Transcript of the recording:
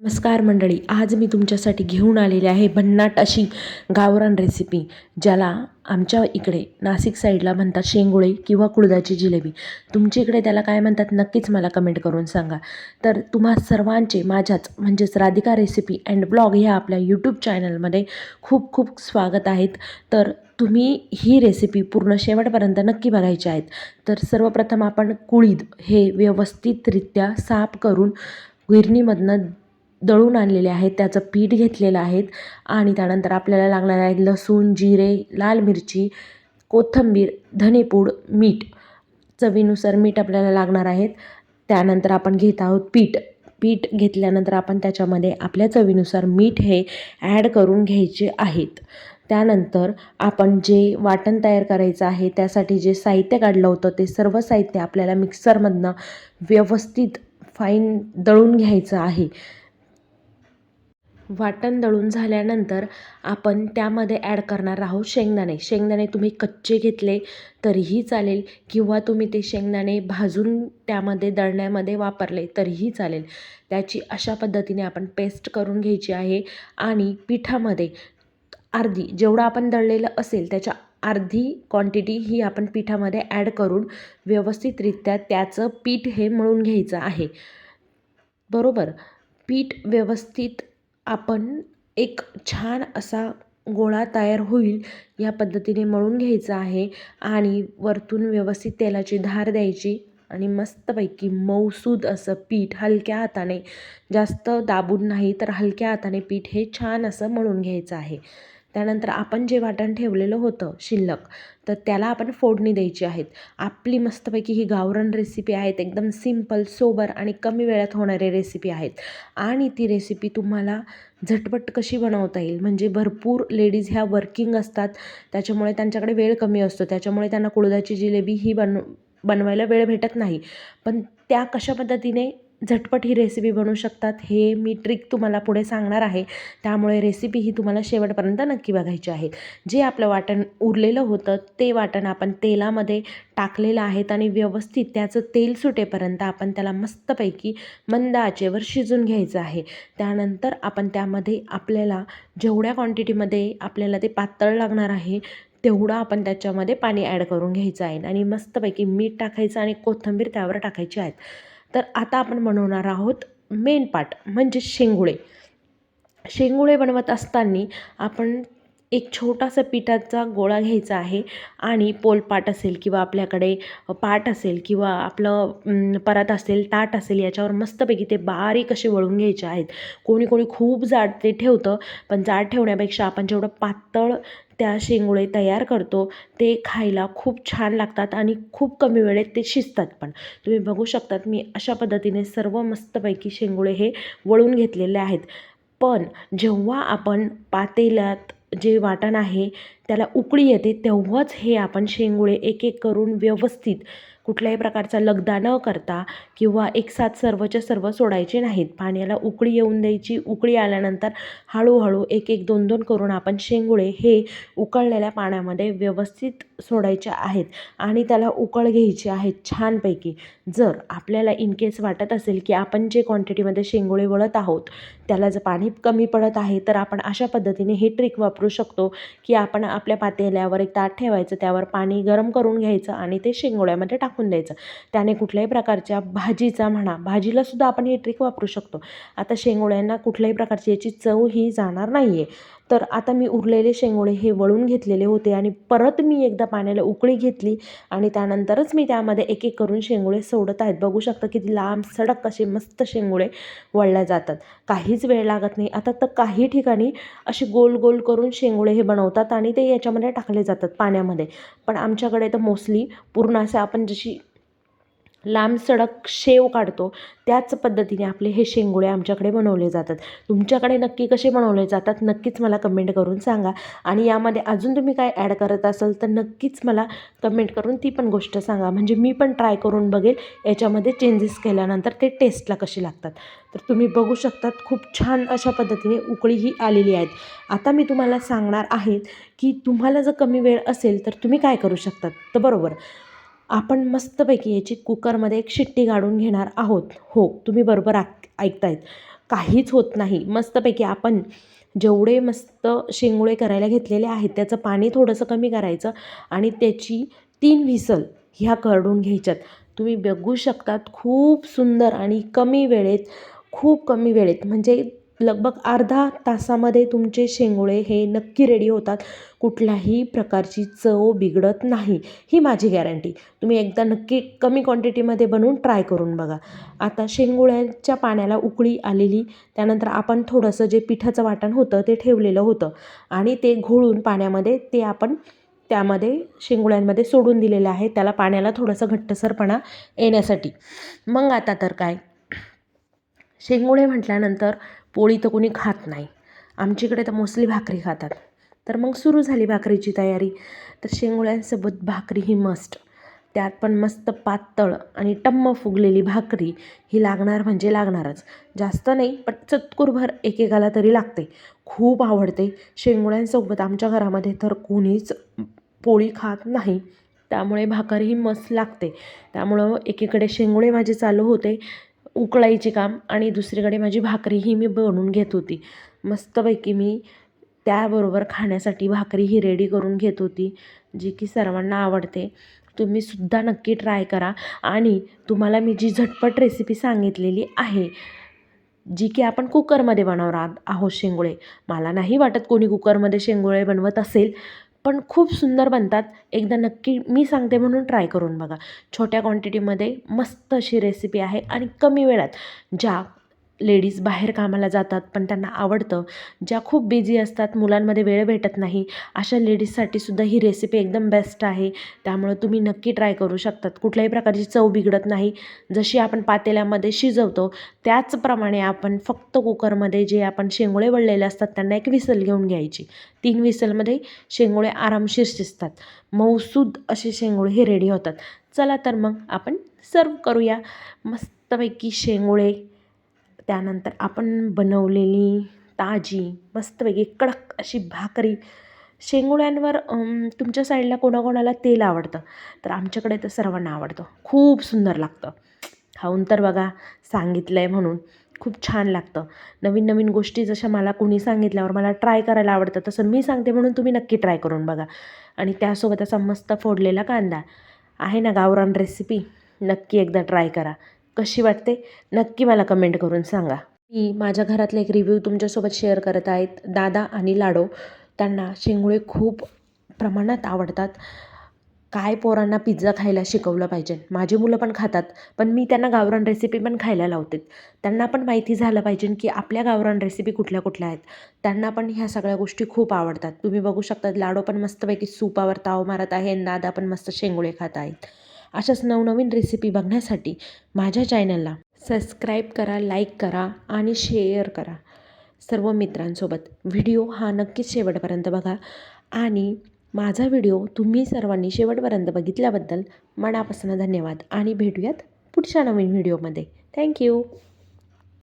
नमस्कार मंडळी, आज मी तुमच्यासाठी घेऊन आलेली आहे भन्नाट अशी गावरान रेसिपी, ज्याला आमच्या इकडे नाशिक साईडला म्हणतात शेंगुळे किंवा कुळदाची जिलेबी. तुमच्या इकडे त्याला काय म्हणतात नक्कीच मला कमेंट करून सांगा. तर तुम्हा सर्वांचे माझ्याच म्हणजेच राधिका रेसिपी अँड ब्लॉग ह्या आपल्या यूट्यूब चॅनलमध्ये खूप खूप स्वागत आहेत. तर तुम्ही ही रेसिपी पूर्ण शेवटपर्यंत नक्की बघायची आहेत. तर सर्वप्रथम आपण कुळीद हे व्यवस्थितरित्या साफ करून गिरणीमधनं दळून आणलेले आहेत, त्याचं पीठ घेतलेलं आहेत. आणि त्यानंतर आपल्याला लागणार आहे लसूण, जिरे, लाल मिरची, कोथिंबीर, धनेपूड, मीठ, चवीनुसार मीठ आपल्याला लागणार आहेत. त्यानंतर आपण घेत आहोत पीठ घेतल्यानंतर आपण त्याच्यामध्ये आपल्या चवीनुसार मीठ हे ॲड करून घ्यायचे आहेत. त्यानंतर आपण जे वाटण तयार करायचं आहे त्यासाठी जे साहित्य काढलं होतं ते सर्व साहित्य आपल्याला मिक्सरमधनं व्यवस्थित फाईन दळून घ्यायचं आहे. वाटण दळून झाल्यानंतर आपण त्यामध्ये ॲड करणार आहोत शेंगदाणे तुम्ही कच्चे घेतले तरीही चालेल किंवा तुम्ही ते शेंगदाणे भाजून त्यामध्ये दळण्यामध्ये वापरले तरीही चालेल. त्याची अशा पद्धतीने आपण पेस्ट करून घ्यायची आहे आणि पिठामध्ये अर्धी जेवढं आपण दळलेलं असेल त्याच्या अर्धी क्वांटिटी ही आपण पिठामध्ये ॲड करून व्यवस्थितरित्या त्याचं पीठ हे मळून घ्यायचं आहे. बरोबर, पीठ व्यवस्थित आपण एक छान असा गोळा तयार होईल या पद्धतीने मळून घ्यायचा आहे आणि वरतून व्यवस्थित तेलाची धार द्यायची आणि मस्तपैकी मऊसूद असं पीठ हलक्या हाताने, जास्त दाबून नाही तर हलक्या हाताने पीठ हे छान असं मळून घ्यायचं आहे. त्यानंतर आपण जे वाटण ठेवलेलं होतं शिल्लक, तर त्याला आपण फोडणी द्यायची आहेत. आपली मस्तपैकी ही गावरान रेसिपी आहेत, एकदम सिंपल, सोबर आणि कमी वेळात होणारी रेसिपी आहेत. आणि ती रेसिपी तुम्हाला झटपट कशी बनवता येईल, म्हणजे भरपूर लेडीज ह्या वर्किंग असतात, त्याच्यामुळे त्यांच्याकडे वेळ कमी असतो, त्याच्यामुळे त्यांना कुळदाची जिलेबी ही बनवायला वेळ भेटत नाही. पण त्या कशा पद्धतीने झटपट ही रेसिपी बनवू शकतात हे मी ट्रिक तुम्हाला पुढे सांगणार आहे. त्यामुळे रेसिपी ही तुम्हाला शेवटपर्यंत नक्की बघायची आहे. जे आपलं वाटण उरलेलं होतं ते वाटण आपण तेलामध्ये टाकलेलं आहेत आणि व्यवस्थित त्याचं तेल सुटेपर्यंत आपण त्याला मस्तपैकी मंद आचेवर शिजून घ्यायचं आहे. त्यानंतर आपण त्यामध्ये आपल्याला जेवढ्या क्वांटिटीमध्ये आपल्याला ते पातळ लागणार आहे तेवढं आपण त्याच्यामध्ये पाणी ॲड करून घ्यायचं आहे आणि मस्तपैकी मीठ टाकायचं आणि कोथिंबीर त्यावर टाकायची आहेत. तर आता आपण बनवणार आहोत मेन पार्ट म्हणजे शेंगुळे बनवत असताना आपण एक छोटासा पिठाचा गोळा घ्यायचा आहे आणि पोलपाट असेल किंवा आपल्याकडे पाट असेल किंवा आपलं परात असेल, ताट असेल, याच्यावर मस्तपैकी ते बारीक असे वळून घ्यायचे आहेत. कोणी कोणी खूप जाड ते ठेवतं, पण जाड ठेवण्यापेक्षा आपण जेवढं पातळ त्या शेंगुळे तयार करतो ते खायला खूप छान लागतात आणि खूप कमी वेळेत ते शिजतात पण. तुम्ही बघू शकतात मी अशा पद्धतीने सर्व मस्तपैकी शेंगुळे हे वळून घेतलेले आहेत. पण जेव्हा आपण पातेल्यात जे वाटण आहे त्याला उकळी येते तेव्हाच हे आपण शेंगुळे एक एक करून व्यवस्थित कुठल्याही प्रकारचा लगदा न करता किंवा एकसाथ सर्वच्या सर्व सोडायचे नाहीत. पाण्याला उकळी येऊन द्यायची. उकळी आल्यानंतर हळूहळू एक एक दोन दोन करून आपण शेंगुळे हे उकळलेल्या पाण्यामध्ये व्यवस्थित सोडायचे आहेत आणि त्याला उकळ घ्यायची आहेत छानपैकी. जर आपल्याला इन केस वाटत असेल की आपण जे क्वांटिटीमध्ये शेंगुळे वळत आहोत त्याला जर पाणी कमी पडत आहे तर आपण अशा पद्धतीने हे ट्रिक वापरू शकतो की आपण आपल्या पातेल्यावर एक ताट ठेवायचं, त्यावर पाणी गरम करून घ्यायचं आणि ते शेंगोळ्यामध्ये टाकून द्यायचं. त्याने कुठल्याही प्रकारच्या भाजीचा म्हणा, भाजीलासुद्धा आपण ही ट्रिक वापरू शकतो. आता शेंगोळ्यांना कुठल्याही प्रकारची याची चव ही जाणार नाही आहे. तर आता मी उरलेले शेंगोळे हे वळून घेतलेले होते आणि परत मी एकदा पाण्याला उकळी घेतली आणि त्यानंतरच मी त्यामध्ये एक एक करून शेंगोळे सोडत आहेत. बघू शकता किती लांब सडक असे मस्त शेंगोळे वळल्या जातात, काहीच वेळ लागत नाही. आता तर काही ठिकाणी असे गोल गोल करून शेंगोळे हे बनवतात आणि ते याच्यामध्ये टाकले जातात पाण्यामध्ये. पण आमच्याकडे तर मोस्टली पूर्ण असं आपण जशी लांब सडक शेव काढतो त्याच पद्धतीने आपले हे शेंगोळे आमच्याकडे बनवले जातात. तुमच्याकडे नक्की कसे बनवले जातात नक्कीच मला कमेंट करून सांगा. आणि यामध्ये अजून तुम्ही काय ॲड करत असाल तर नक्कीच मला कमेंट करून ती पण गोष्ट सांगा, म्हणजे मी पण ट्राय करून बघेल याच्यामध्ये चेंजेस केल्यानंतर ते टेस्टला कसे लागतात. तर तुम्ही बघू शकतात खूप छान अशा पद्धतीने उकळी ही आलेली आहेत. आता मी तुम्हाला सांगणार आहे की तुम्हाला जर कमी वेळ असेल तर तुम्ही काय करू शकतात. तर बरोबर आपण मस्तपैकी याची कुकरमध्ये एक शिट्टी काढून घेणार आहोत. हो, तुम्ही बरोबर ऐकतायत. काहीच होत नाही. मस्तपैकी आपण जेवढे मस्त शेंगुळे करायला घेतलेले आहेत त्याचं पाणी थोडंसं कमी करायचं आणि त्याची 3 व्हिसल ह्या काढून घ्यायच्यात. तुम्ही बघू शकतात खूप सुंदर आणि खूप कमी वेळेत म्हणजे लगभग अर्धा तासामध्ये तुमचे शेंगुळे हे नक्की रेडी होतात. कुठल्याही प्रकारची चव बिघडत नाही, ही माझी गॅरंटी. तुम्ही एकदा नक्की कमी क्वांटिटीमध्ये बनवून ट्राय करून बघा. आता शेंगुळ्याच्या पाण्याला उकळी आलेली, त्यानंतर आपण थोडंसं जे पिठाचं वाटण होतं ते ठेवलेलं होतं आणि ते घोळून पाण्यामध्ये ते आपण त्यामध्ये शेंगुळ्यांमध्ये सोडून दिलेलं आहे, त्याला पाण्याला थोडंसं घट्टसरपणा येण्यासाठी. मग आता तर काय, शेंगुळे म्हटल्यानंतर पोळी तर कोणी खात नाही, आमच्याकडे तर मोस्टली भाकरी खातात. तर मग सुरू झाली भाकरीची तयारी. तर शेंगुळ्यांसोबत भाकरी ही मस्ट, त्यात पण मस्त पातळ आणि टम्म फुगलेली भाकरी ही लागणार म्हणजे लागणारच. जास्त नाही पण चतकुरभर एकेकाला तरी लागते. खूप आवडते शेंगुळ्यांसोबत. आमच्या घरामध्ये तर कोणीच पोळी खात नाही, त्यामुळे भाकर ही मस्त लागते. त्यामुळं एकीकडे शेंगुळे माझे चालू होते उकळायचे काम आणि दुसरीकडे माझी भाकरीही मी बनवून घेत होती. मस्तपैकी मी त्याबरोबर खाण्यासाठी भाकरी ही रेडी करून घेत होती, जी की सर्वांना आवडते. तुम्हीसुद्धा नक्की ट्राय करा. आणि तुम्हाला मी जी झटपट रेसिपी सांगितलेली आहे, जी की आपण कुकरमध्ये बनवणार आहोत शेंगुळे. मला नाही वाटत कोणी कुकरमध्ये शेंगुळे बनवत असेल, पण खूप सुंदर बनतात. एकदा नक्की मी सांगते म्हणून ट्राय करून बघा. छोट्या क्वांटिटीमध्ये मस्त अशी रेसिपी आहे आणि कमी वेळात. ज्या लेडीज बाहेर कामाला जातात पण त्यांना आवडतं, ज्या खूप बिझी असतात, मुलांमध्ये वेळ भेटत नाही, अशा लेडीजसाठी सुद्धा ही रेसिपी एकदम बेस्ट आहे. त्यामुळं तुम्ही नक्की ट्राय करू शकतात. कुठल्याही प्रकारची चव बिघडत नाही. जशी आपण पातेल्यामध्ये शिजवतो त्याचप्रमाणे आपण फक्त कुकरमध्ये जे आपण शेंगुळे वळलेले असतात त्यांना एक विसल घेऊन घ्यायची. 3 विसलमध्ये शेंगुळे आरामशीर शिजतात. मऊसूद असे शेंगुळे हे रेडी होतात. चला तर मग आपण सर्व करूया. मस्तपैकी शेंगुळे, त्यानंतर आपण बनवलेली ताजी मस्तपैकी कडक अशी भाकरी. शेंगुळ्यांवर तुमच्या साईडला कोणाकोणाला तेल आवडतं, तर आमच्याकडे तर सर्वांना आवडतं. खूप सुंदर लागतं. खाऊन तर बघा, सांगितलं आहे म्हणून. खूप छान लागतं. नवीन नवीन गोष्टी जशा मला कोणी सांगितल्यावर मला ट्राय करायला आवडतं, तसं मी सांगते म्हणून तुम्ही नक्की ट्राय करून बघा. आणि त्यासोबत असा मस्त फोडलेला कांदा आहे ना, गावरान रेसिपी. नक्की एकदा ट्राय करा. कशी वाटते नक्की मला कमेंट करून सांगा. मी माझ्या घरातला एक रिव्ह्यू तुमच्यासोबत शेअर करत आहेत. दादा आणि लाडो, त्यांना शेंगुळे खूप प्रमाणात आवडतात. काय पोरांना पिझ्झा खायला शिकवलं पाहिजे. माझी मुलं पण खातात, पण मी त्यांना गावरान रेसिपी पण खायला लावते. त्यांना पण माहिती झालं पाहिजे की आपल्या गावरान रेसिपी कुठल्या कुठल्या आहेत. त्यांना पण ह्या सगळ्या गोष्टी खूप आवडतात. तुम्ही बघू शकता लाडो पण मस्तपैकी सूपावर ताव मारत आहे आणि दादा पण मस्त शेंगुळे खात आहेत. अशाच नवनवीन रेसिपी बघण्यासाठी माझ्या चॅनलला सबस्क्राईब करा, लाईक करा आणि शेअर करा सर्व मित्रांसोबत. व्हिडिओ हा नक्कीच शेवटपर्यंत बघा. आणि माझा व्हिडिओ तुम्ही सर्वांनी शेवटपर्यंत बघितल्याबद्दल मनापासून धन्यवाद आणि भेटूयात पुढच्या नवीन व्हिडिओमध्ये. थँक्यू.